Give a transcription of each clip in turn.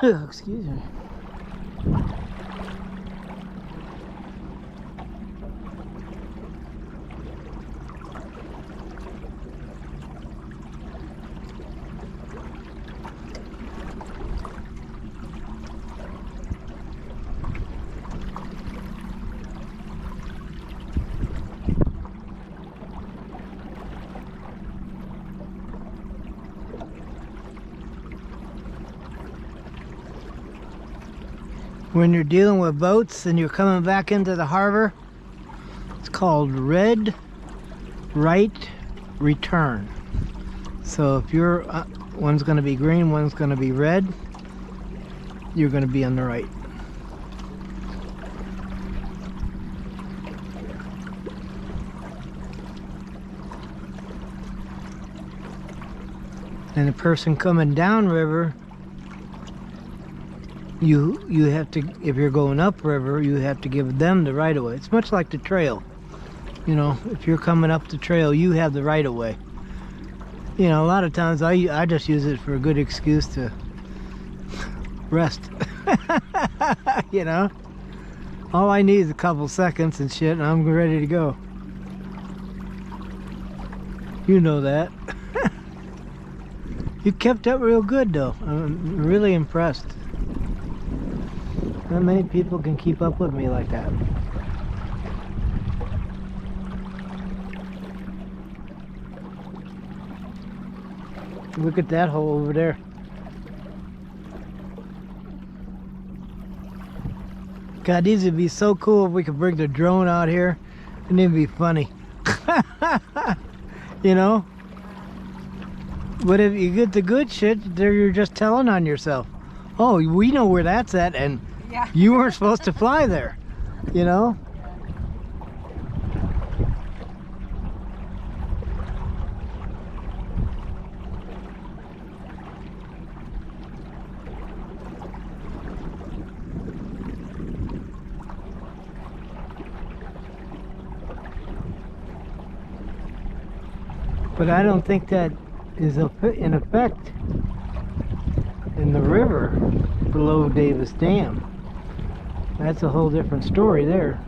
Excuse me. When you're dealing with boats and you're coming back into the harbor, it's called red right return. So if you're one's going to be green, one's going to be red, you're going to be on the right. And the person coming downriver, you have to, if you're going upriver, you have to give them the right of way. It's much like the trail. You know, if you're coming up the trail, you have the right of way. You know, a lot of times I just use it for a good excuse to rest. You know, all I need is a couple seconds and shit, and I'm ready to go. You know that. You kept up real good though. I'm really impressed. Not many people can keep up with me like that. Look at that hole over there. God, these would be so cool if we could bring the drone out here, and it'd be funny. You know? But if you get the good shit, there you're just telling on yourself. Oh, we know where that's at, and yeah, you weren't supposed to fly there, you know? But I don't think that is in effect in the river below Davis Dam. That's a whole different story there.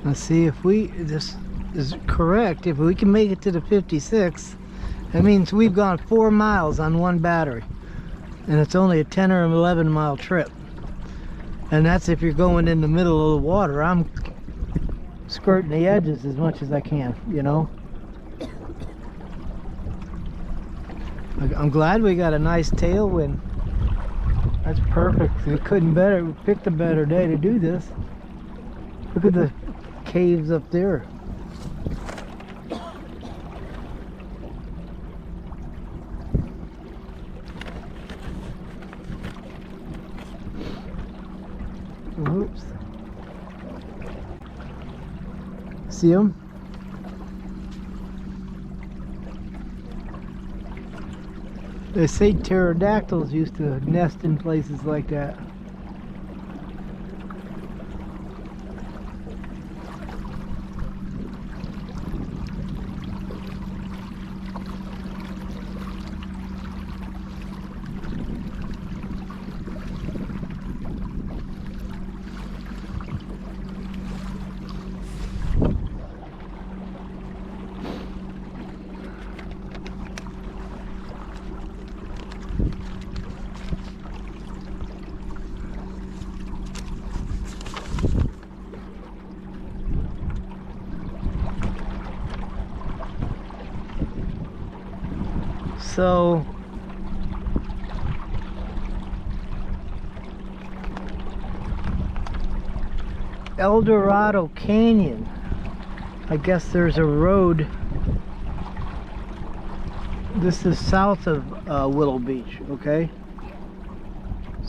Let's see if this is correct. If we can make it to the 56, that means we've gone 4 miles on one battery. And it's only a 10 or 11 mile trip. And that's if you're going in the middle of the water. I'm skirting the edges as much as I can, you know. I'm glad we got a nice tailwind. That's perfect. We couldn't we picked a better day to do this. Look at the caves up there. Oops. See them? They say pterodactyls used to nest in places like that. So El Dorado Canyon, I guess there's a road. This is south of Willow Beach, okay?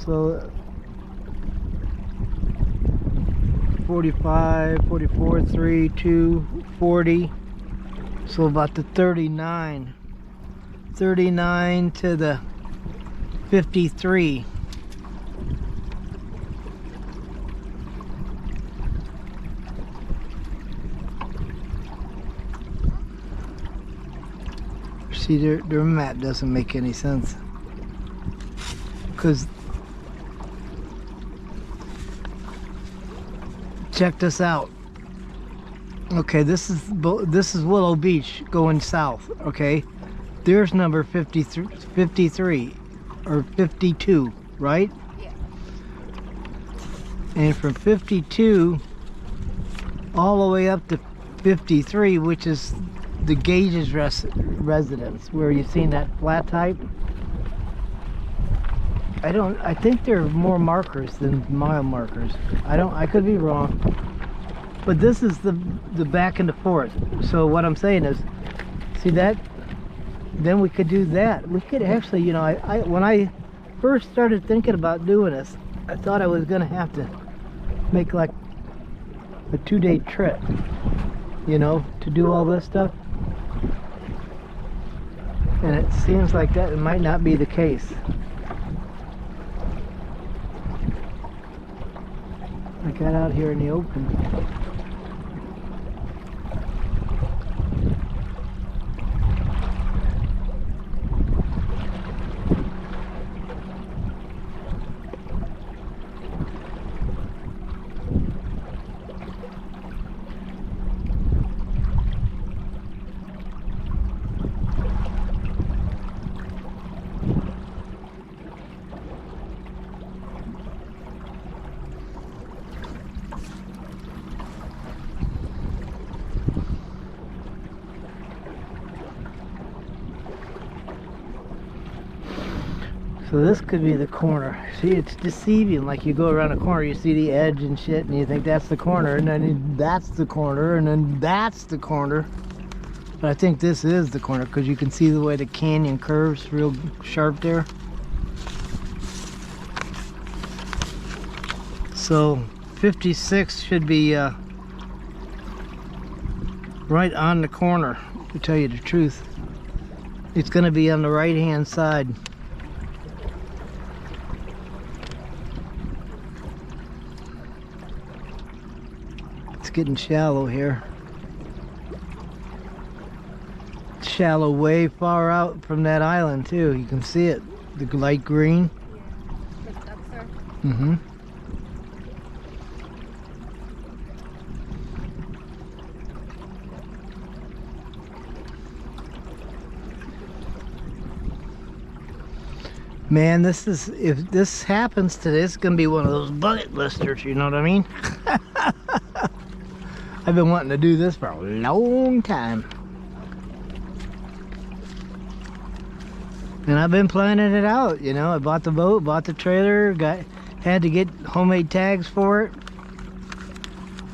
So 45, 44, 3, 2, 40. So about the 39. 39 to the 53. See, their map doesn't make any sense. Because check this out. Okay, this is Willow Beach going south. Okay, there's number 53 or 52, right? Yeah. And from 52 all the way up to 53, which is the Gage's residence, where you've seen that flat type. I think there are more markers than mile markers. I could be wrong. But this is the back and the forth. So what I'm saying is, see that? Then we could do that. We could actually, you know, when I first started thinking about doing this, I thought I was gonna have to make like a 2-day trip, you know, to do all this stuff. And it seems like that it might not be the case. I got out here in the open. So this could be the corner. See, it's deceiving. Like you go around a corner, you see the edge and shit, and you think that's the corner, and then that's the corner, and then that's the corner. But I think this is the corner because you can see the way the canyon curves real sharp there. So 56 should be right on the corner, to tell you the truth. It's going to be on the right hand side. It's getting shallow here. It's shallow way far out from that island too. You can see it, the light green. Yeah. Like ducks are. Mm-hmm. Man, this is, if this happens today, it's gonna be one of those bucket listers, you know what I mean? I've been wanting to do this for a long time. And I've been planning it out, you know. I bought the boat, bought the trailer, had to get homemade tags for it.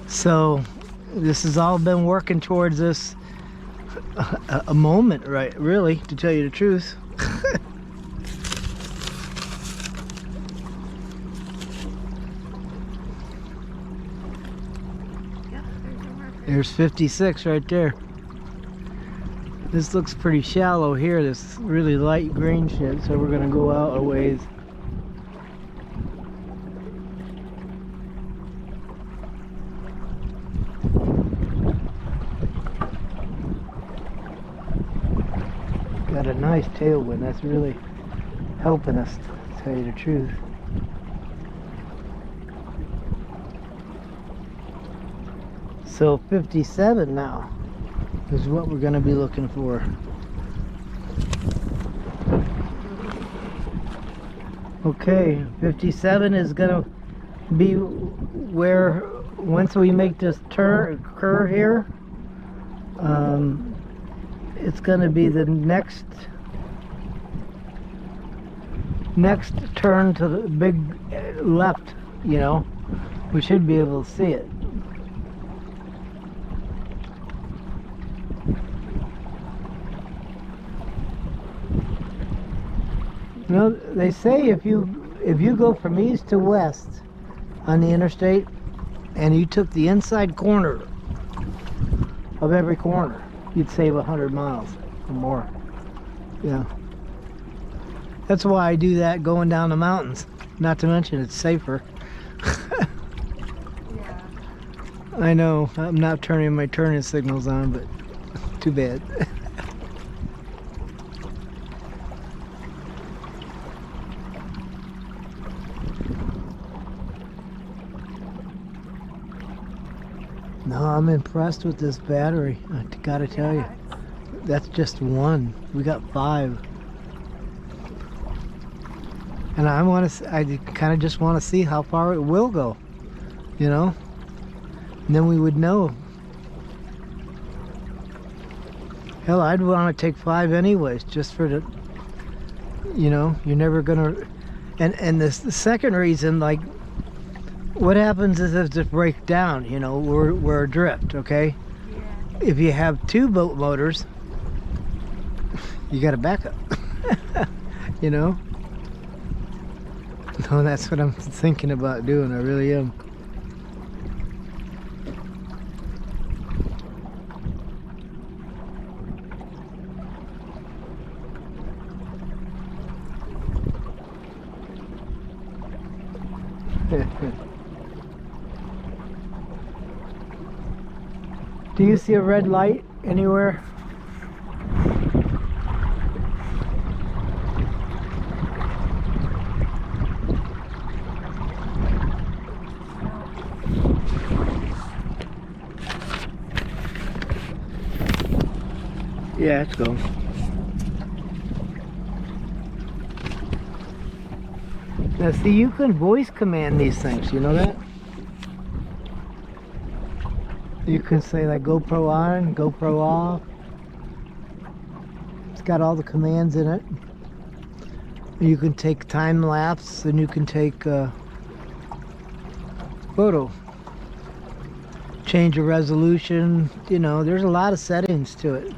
So this has all been working towards this a moment, right? Really, to tell you the truth. There's 56 right there. This looks pretty shallow here, this really light green shit, so we're gonna go out a ways. Got a nice tailwind, that's really helping us, to tell you the truth. So 57 now is what we're going to be looking for. Okay, 57 is going to be where, once we make this curve here, it's going to be the next turn to the big left, you know. We should be able to see it. You know, they say if you if you go from east to west on the interstate and you took the inside corner of every corner, you'd save 100 miles or more. Yeah. That's why I do that going down the mountains. Not to mention it's safer. Yeah. I know, I'm not turning my turning signals on, but too bad. No, I'm impressed with this battery. I gotta tell you. That's just one. We got 5. And I kind of just want to see how far it will go, you know? And then we would know. Hell, I'd want to take 5 anyways, just for the, you know, you're never gonna, and the second reason, like, what happens is if it breaks down, you know, we're adrift, okay? Yeah. If you have 2 boat motors, you got a backup, you know? No, that's what I'm thinking about doing, I really am. Do you see a red light anywhere? Yeah, let's go. Now see, you can voice command these things, you know that? You can say like GoPro on, GoPro off. It's got all the commands in it. You can take time lapse and you can take photo. Change the resolution, you know, there's a lot of settings to it.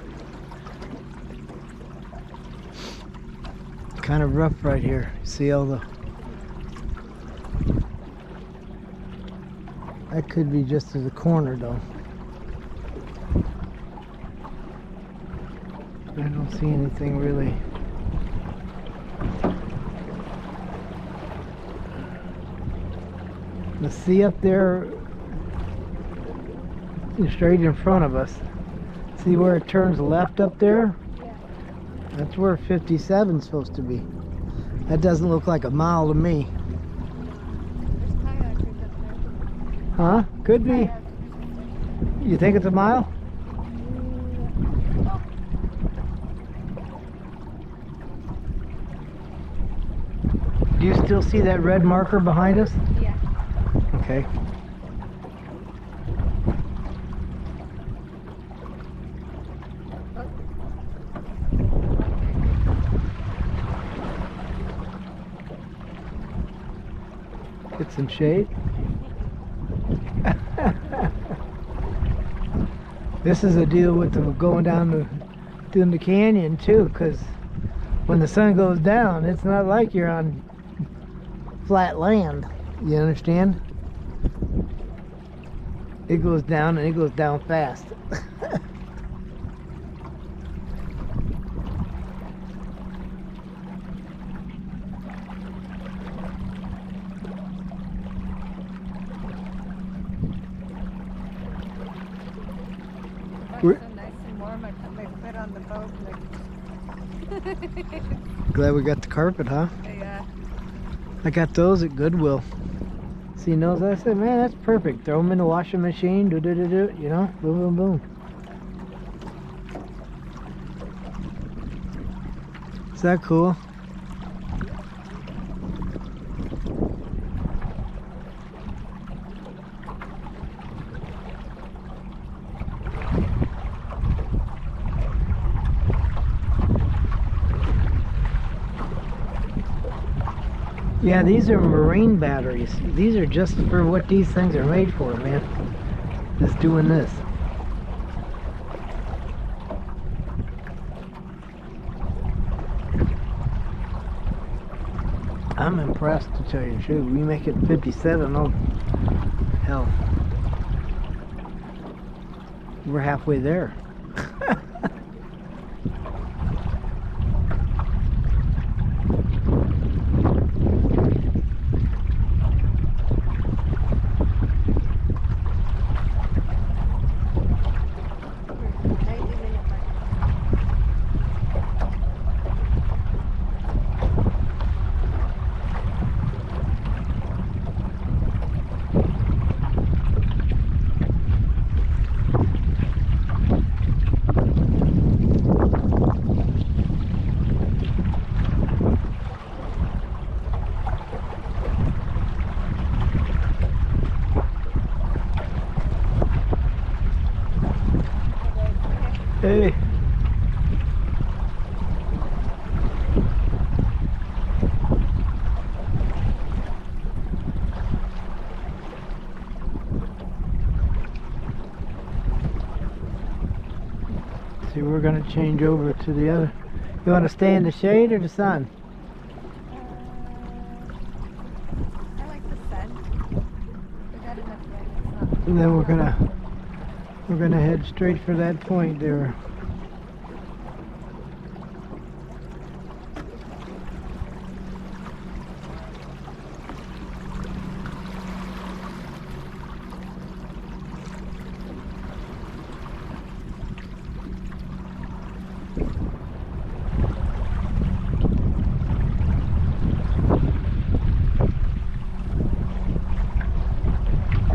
Kind of rough right here. See all the... That could be just as a corner though. I don't see anything really. Let's see up there, straight in front of us. See where it turns left up there? Yeah. That's where 57 is supposed to be. That doesn't look like a mile to me. There's kayakers up there. Huh? Could be. Kayakers. You think it's a mile? Do you still see that red marker behind us? Yeah. Okay. Get some shade. This is a deal with the going down doing the canyon too, because when the sun goes down, it's not like you're on flat land. You understand? It goes down and it goes down fast. It's so nice and warm. I put my foot on the boat. Glad we got the carpet, huh? Yeah. I got those at Goodwill. See those? I said, man, that's perfect. Throw them in the washing machine, do, you know, boom, boom, boom. Is that cool? Yeah, these are marine batteries. These are just for what these things are made for, man. Just doing this. I'm impressed, to tell you the truth. We make it 57. Oh, hell. We're halfway there. Hey. See, we're going to change over to the other. You want to stay in the shade or the sun? I like the sun. We got enough light. And then we're gonna head straight for that point there.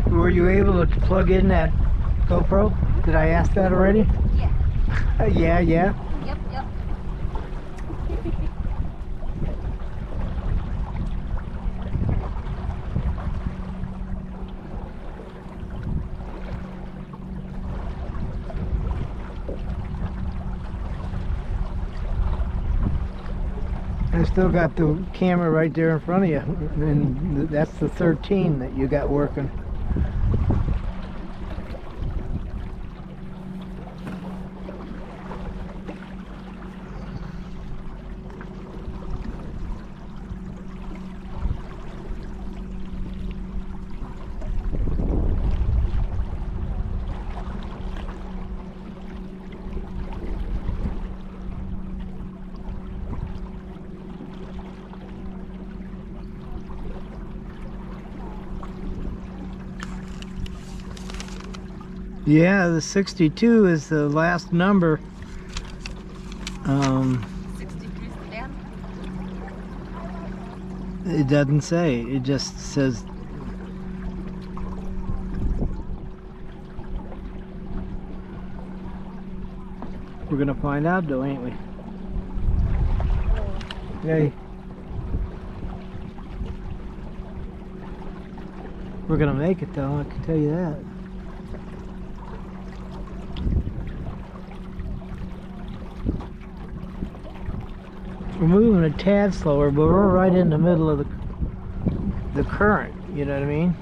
Were you able to plug in that GoPro? Did I ask that already? Yeah. Yeah. Yep. I still got the camera right there in front of you, and that's the 13 that you got working. Yeah, the 62 is the last number. 63 stand. It doesn't say. It just says. We're gonna find out, though, ain't we? Hey. We're gonna make it, though. I can tell you that. We're moving a tad slower, but we're right in the middle of the current, you know what I mean?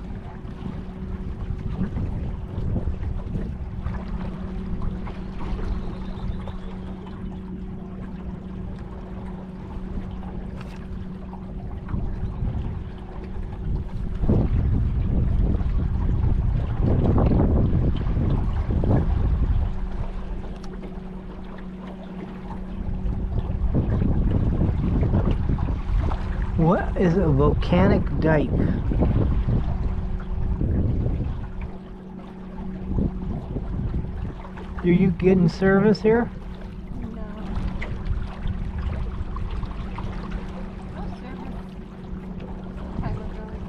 What is a volcanic dike? Are you getting service here? No. No service. Time of going.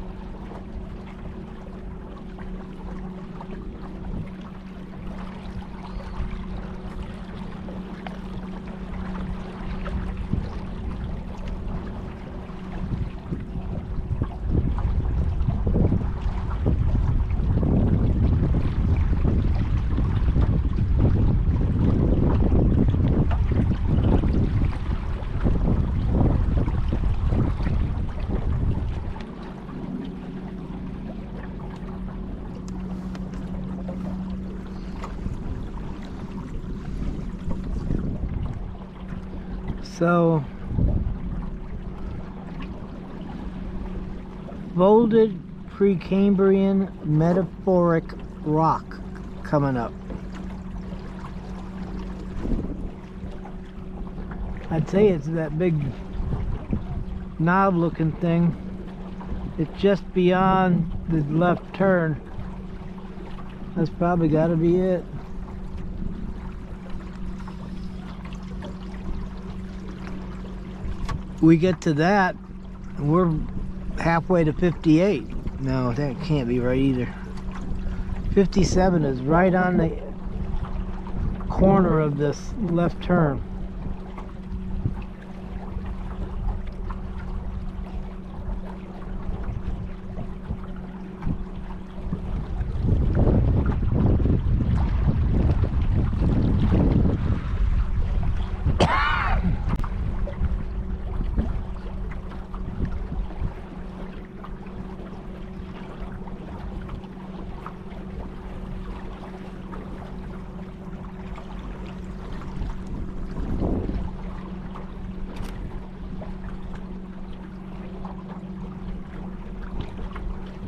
So folded Precambrian metamorphic rock coming up. I'd say it's that big knob looking thing. It's just beyond the left turn. That's probably got to be it. We get to that, and we're halfway to 58. No, that can't be right either. 57 is right on the corner of this left turn.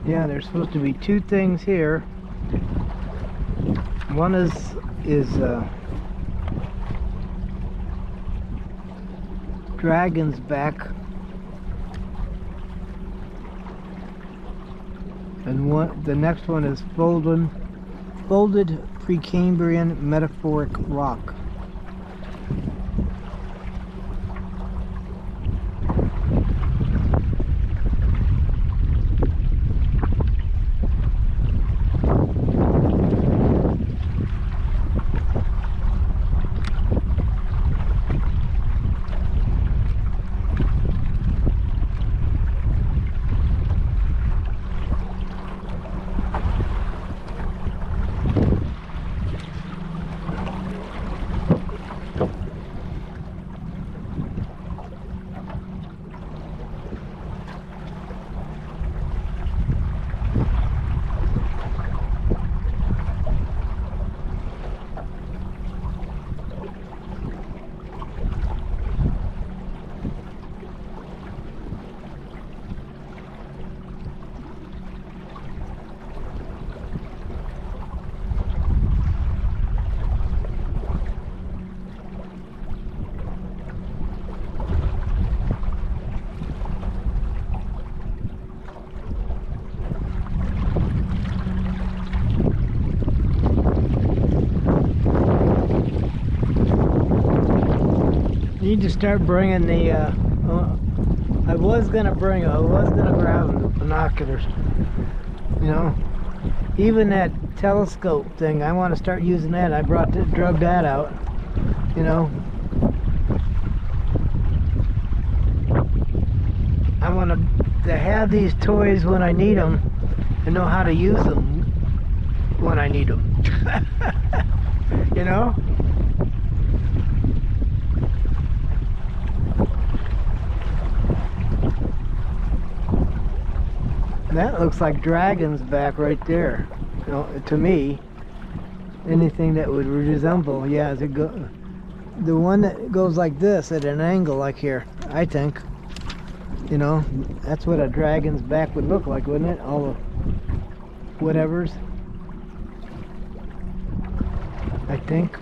Yeah, there's supposed to be two things here. One is dragon's back, and the next one is folded Precambrian metamorphic rock. Need to start bringing the. I was gonna grab binoculars. You know, even that telescope thing. I want to start using that. I drug that out. You know, I want to have these toys when I need them, and know how to use them when I need them. You know. That looks like dragon's back right there. You know, to me, anything that would resemble, yeah, the one that goes like this at an angle like here, I think. You know, that's what a dragon's back would look like, wouldn't it? All the whatevers. I think.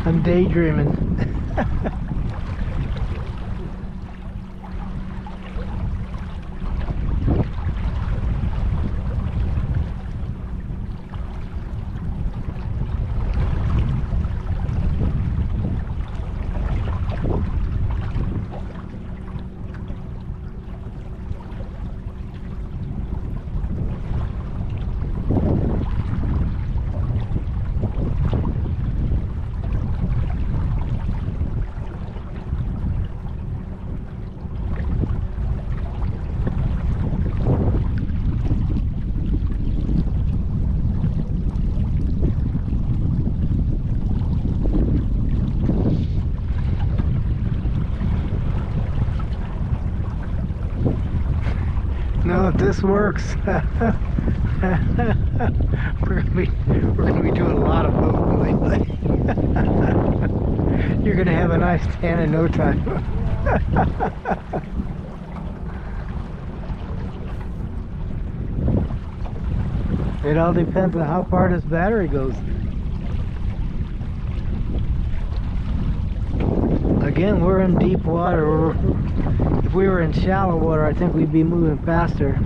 I'm daydreaming. No, if this works, we're gonna be doing a lot of boating lately. You're gonna have a nice tan in no time. It all depends on how far this battery goes. Again, we're in deep water. If we were in shallow water, I think we'd be moving faster.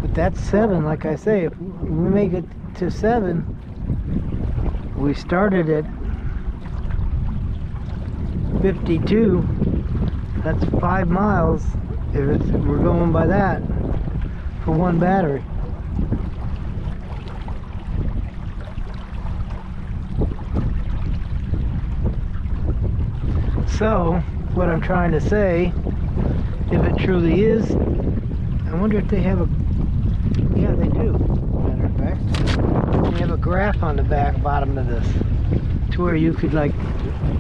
But that's 7, like I say. If we make it to 7, we started at 52. That's 5 miles. If we're going by that for one battery. So, what I'm trying to say, if it truly is, I wonder if they have a, yeah, they do, matter of fact. They have a graph on the back bottom of this, to where you could like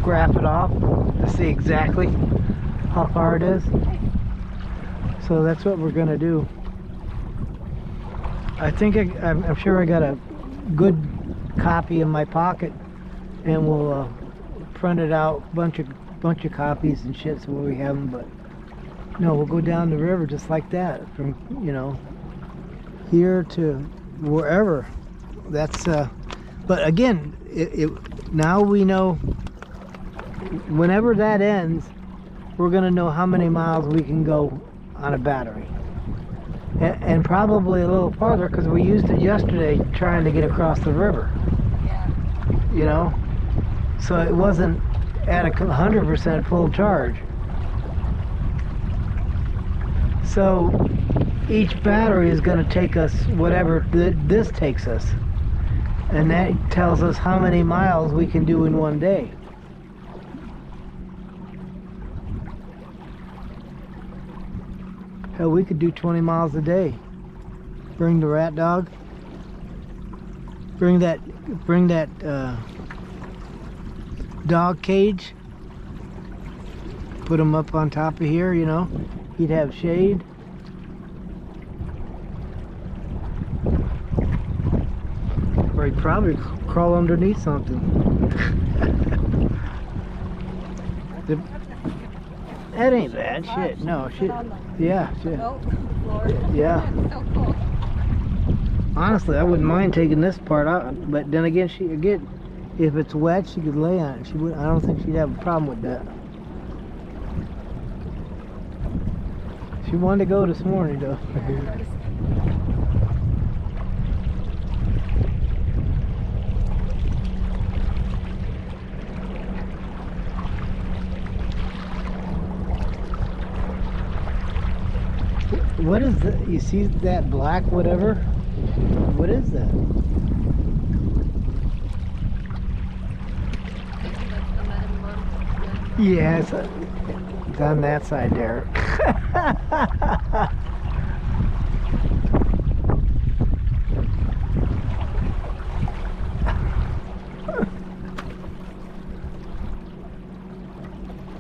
graph it off to see exactly how far it is. So that's what we're gonna do. I think I'm sure I got a good copy in my pocket, and we'll print it out, bunch of copies and shit, so we have them. But no, we'll go down the river just like that, from, you know, here to wherever. That's but again, now we know whenever that ends, we're gonna know how many miles we can go on a battery, and probably a little farther, because we used it yesterday trying to get across the river. Yeah. You know, so it wasn't at 100% full charge. So each battery is going to take us whatever this takes us, and that tells us how many miles we can do in one day. Hell, we could do 20 miles a day. Bring the rat dog. Bring that dog cage. Put him up on top of here, you know. He'd have shade. Or he'd probably crawl underneath something. That ain't bad. Shit, no, shit. Yeah, shit. Yeah. Honestly, I wouldn't mind taking this part out, but then again, if it's wet, she could lay on it. She would. I don't think she'd have a problem with that. She wanted to go this morning, though. What is that? You see that black whatever? What is that? Yeah, it's on that side there.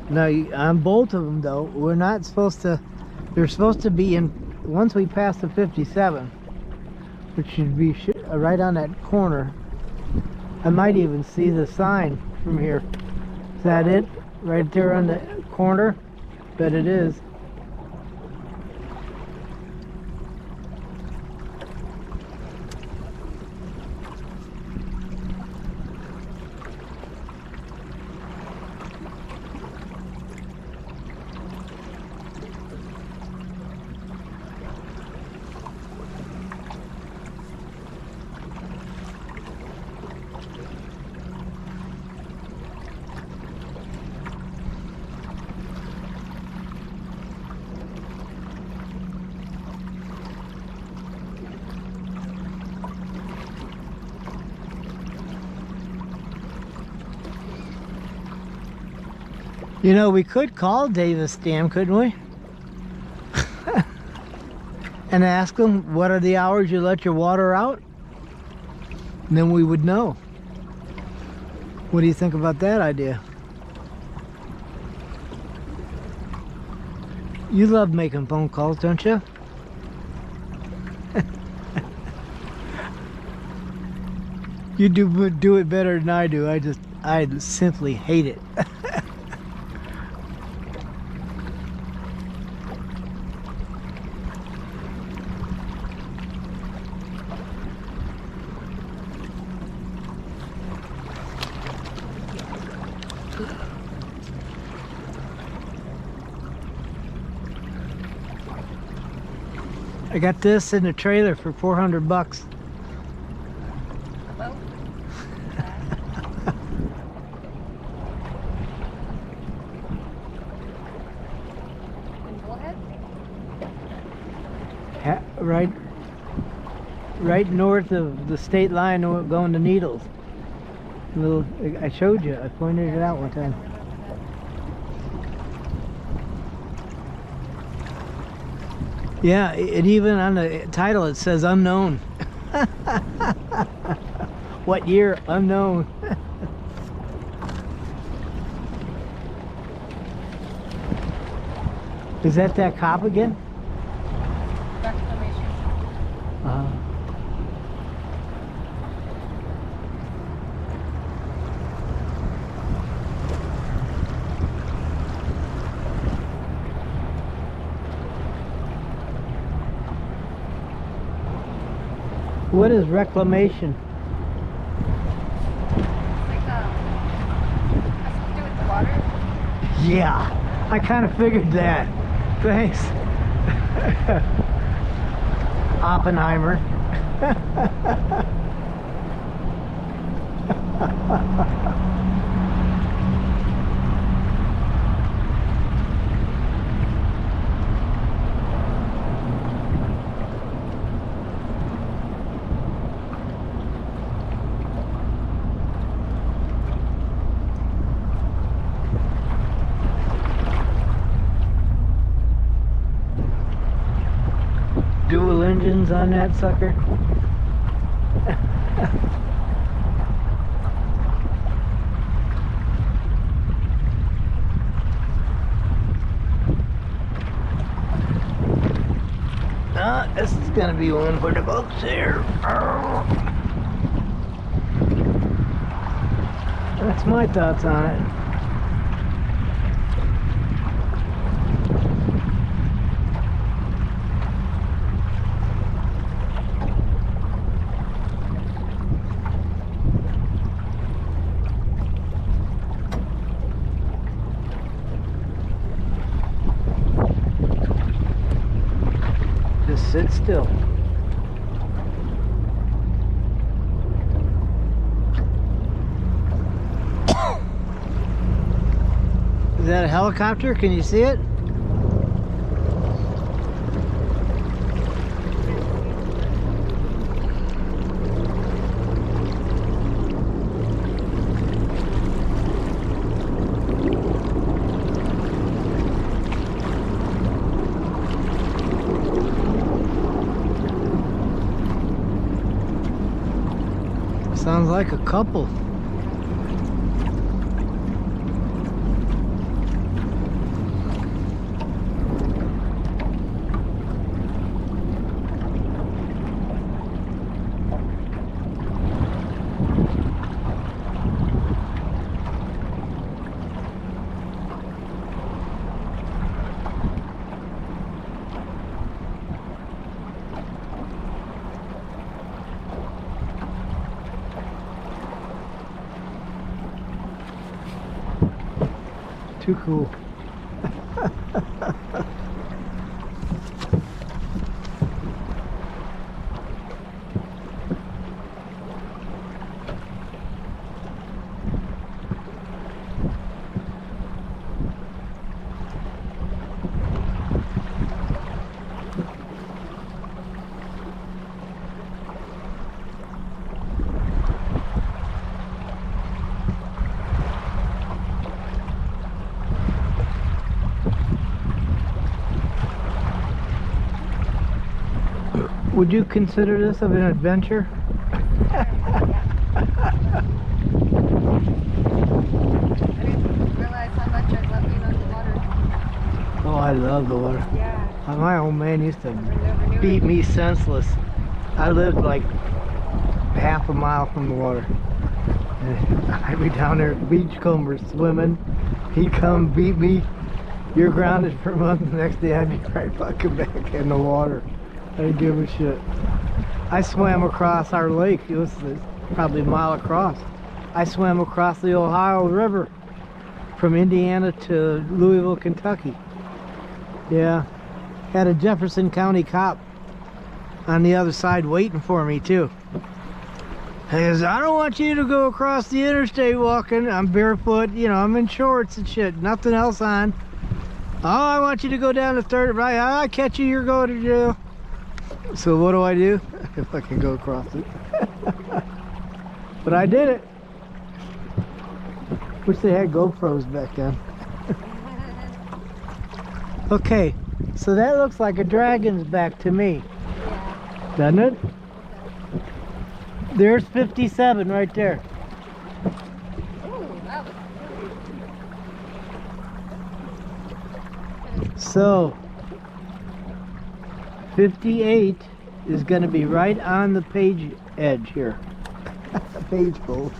Now, on both of them though, we're not supposed to, they're supposed to be in, once we pass the 57, which should be right on that corner. I might even see the sign from here. Is that it? Right there on the corner? Bet it is. You know, we could call Davis Dam, couldn't we? And ask them, what are the hours you let your water out? And then we would know. What do you think about that idea? You love making phone calls, don't you? You do it better than I do. I simply hate it. I got this in the trailer for 400 bucks. Hello? In Bullhead? Right north of the state line going to Needles. I showed you. I pointed it out one time. Yeah, and even on the title it says unknown. What year? Unknown. Is that cop again? Reclamation. What is reclamation? It's like, has to do with the water. Yeah, I kind of figured that. Thanks. Oppenheimer. Dual engines on that sucker. This is gonna be one for the books here. That's my thoughts on it. Just sit still. Is that a helicopter? Can you see it? Sounds like a couple. Too cool. Would you consider this of an adventure? I didn't realize how much I love being on the water. Oh, I love the water. Yeah. My old man used to Never knew beat it. me senseless. I lived like half a mile from the water. And I'd be down there at the beachcomber swimming. He'd come beat me. You're grounded for a month. The next day I'd be right fucking back in the water. I didn't give a shit. I swam across our lake. It was probably a mile across. I swam across the Ohio River from Indiana to Louisville, Kentucky. Yeah. Had a Jefferson County cop on the other side waiting for me too. He goes, I don't want you to go across the interstate walking. I'm barefoot, you know, I'm in shorts and shit, nothing else on. Oh, I want you to go down the third, right? I catch you, you're going to jail. So what do? I fucking go across it. But I did it. Wish they had GoPros back then. Okay, so that looks like a dragon's back to me. Yeah. Doesn't it? There's 57 right there. Ooh, that was So 58 is going to be right on the page edge here. Page fold.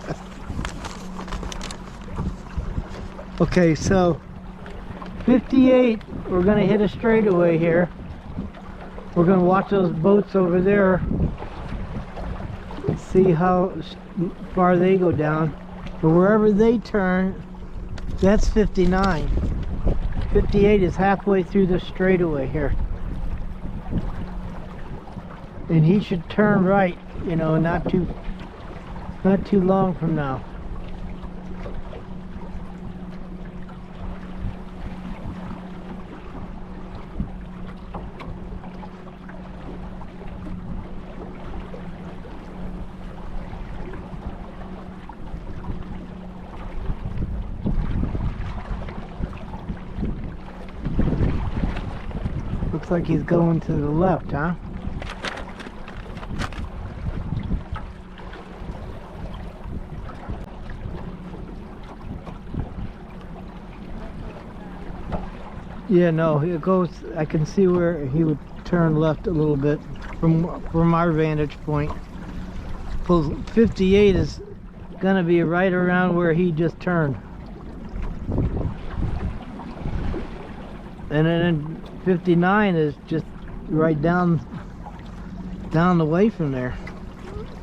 Okay, so 58, we're going to hit a straightaway here. We're going to watch those boats over there. See how far they go down. But wherever they turn, that's 59. 58 is halfway through the straightaway here. And he should turn right, you know, not too long from now. Looks like he's going to the left, huh? Yeah, no, it goes, I can see where he would turn left a little bit from our vantage point. 58 is gonna be right around where he just turned. And then 59 is just right down the way from there.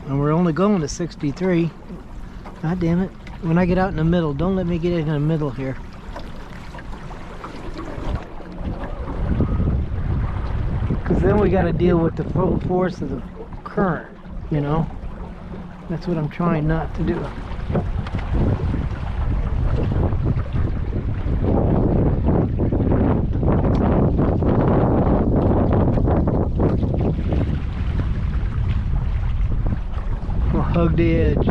And we're only going to 63. God damn it. When I get out in the middle, don't let me get in the middle here. Because then we got to deal with the full force of the current, you know? That's what I'm trying not to do. We'll hug the edge.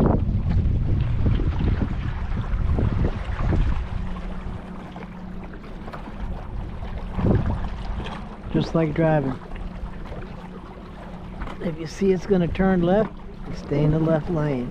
Just like driving. If you see it's going to turn left, stay in the left lane.